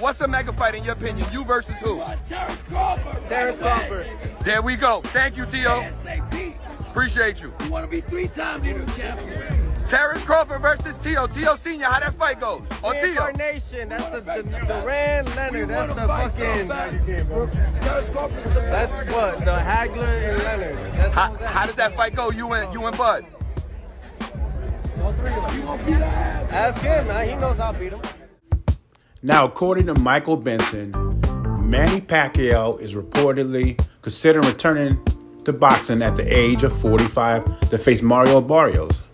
what's a mega fight in your opinion? You versus who? Terence Crawford. Terence Crawford. There we go. Thank you, Tio. ASAP. Appreciate you. You want to be 3-time leader champion. Terence Crawford versus Tio. Tio Senior, how that fight goes? Or Tio? Reincarnation. That's the Rand Leonard. That's the fucking. Terence Crawford's the That's what the Hagler and Leonard. That's How does that fight go? You and Bud. Ask him, man. He knows I'll beat him. Now, according to Michael Benson, Manny Pacquiao is reportedly considering returning to boxing at the age of 45 to face Mario Barrios.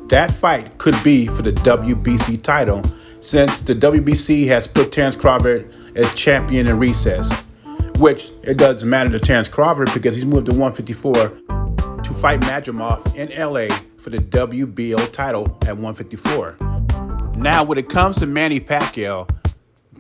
That fight could be for the WBC title, since the WBC has put Terence Crawford as champion in recess, which it doesn't matter to Terence Crawford because he's moved to 154 to fight Madrimov in LA for the WBO title at 154. Now, when it comes to Manny Pacquiao,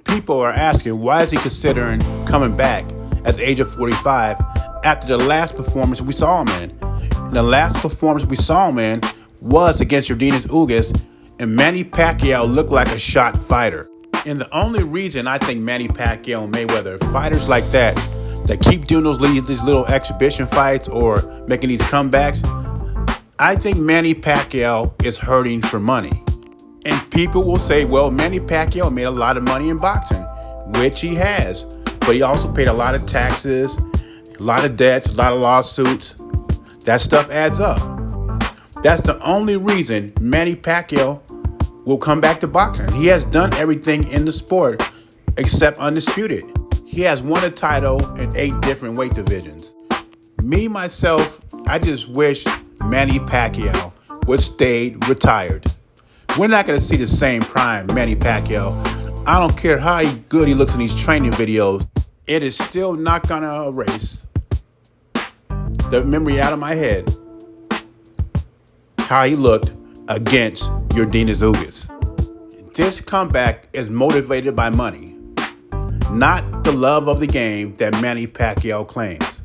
people are asking why is he considering coming back at the age of 45 after the last performance we saw him in. And the last performance we saw him in was against Yordenis Ugas, and Manny Pacquiao looked like a shot fighter. And the only reason I think Manny Pacquiao and Mayweather, fighters like that keep doing these little exhibition fights or making these comebacks, I think Manny Pacquiao is hurting for money. And people will say, well, Manny Pacquiao made a lot of money in boxing, which he has. But he also paid a lot of taxes, a lot of debts, a lot of lawsuits. That stuff adds up. That's the only reason Manny Pacquiao will come back to boxing. He has done everything in the sport except undisputed. He has won a title in 8 different weight divisions. Me, myself, I just wish Manny Pacquiao would stay retired. We're not going to see the same prime Manny Pacquiao. I don't care how good he looks in these training videos. It is still not going to erase the memory out of my head how he looked against Yordenis Ugas. This comeback is motivated by money, not the love of the game that Manny Pacquiao claims.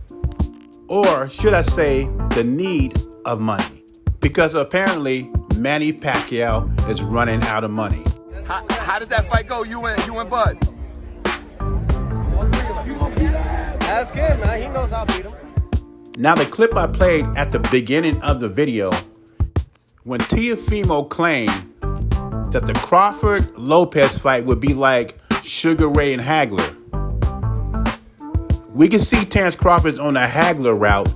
Or should I say, the need of money. Because apparently, Manny Pacquiao is running out of money. How does that fight go? You and Bud. Ask him, man. He knows I'll beat him. Now, the clip I played at the beginning of the video, when Teofimo claimed that the Crawford-Lopez fight would be like Sugar Ray and Hagler. We can see Terence Crawford's on the Hagler route,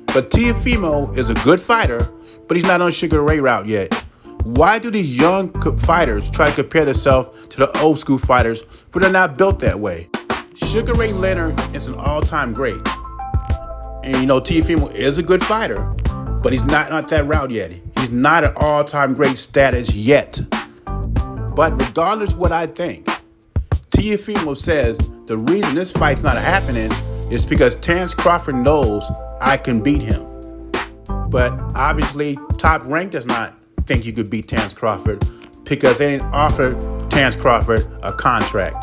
but Teofimo is a good fighter, but he's not on Sugar Ray route yet. Why do these young fighters try to compare themselves to the old school fighters, but they're not built that way? Sugar Ray Leonard is an all-time great. And Teofimo is a good fighter, but he's not that route yet. He's not an all-time great status yet. But regardless of what I think, Teofimo says the reason this fight's not happening is because Terence Crawford knows I can beat him. But obviously, Top Rank does not think you could beat Terence Crawford because they didn't offer Terence Crawford a contract.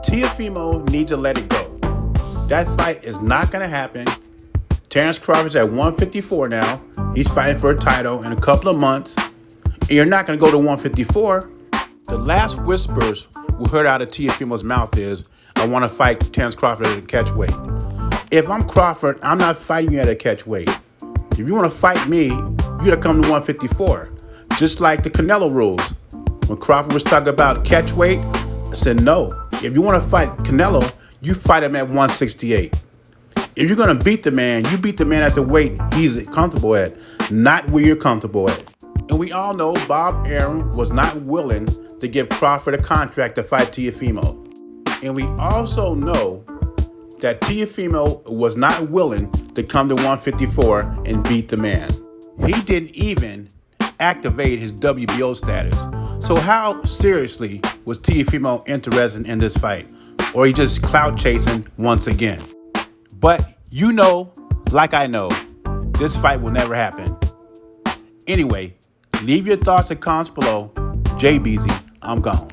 Teofimo needs to let it go. That fight is not going to happen. Terence Crawford's at 154 now. He's fighting for a title in a couple of months. And you're not going to go to 154. The last whispers we heard out of Teofimo's mouth is, I want to fight Terence Crawford at a catch weight. If I'm Crawford, I'm not fighting you at a catch weight. If you want to fight me, you got to come to 154. Just like the Canelo rules. When Crawford was talking about catch weight, I said no. If you want to fight Canelo, you fight him at 168. If you're going to beat the man, you beat the man at the weight he's comfortable at, not where you're comfortable at. And we all know Bob Arum was not willing to give Crawford a contract to fight Teofimo. And we also know that Teofimo was not willing to come to 154 and beat the man. He didn't even activate his WBO status. So how seriously was Teofimo interested in this fight? Or he just clout chasing once again? But like I know, this fight will never happen. Anyway, leave your thoughts and comments below. JBZ, I'm gone.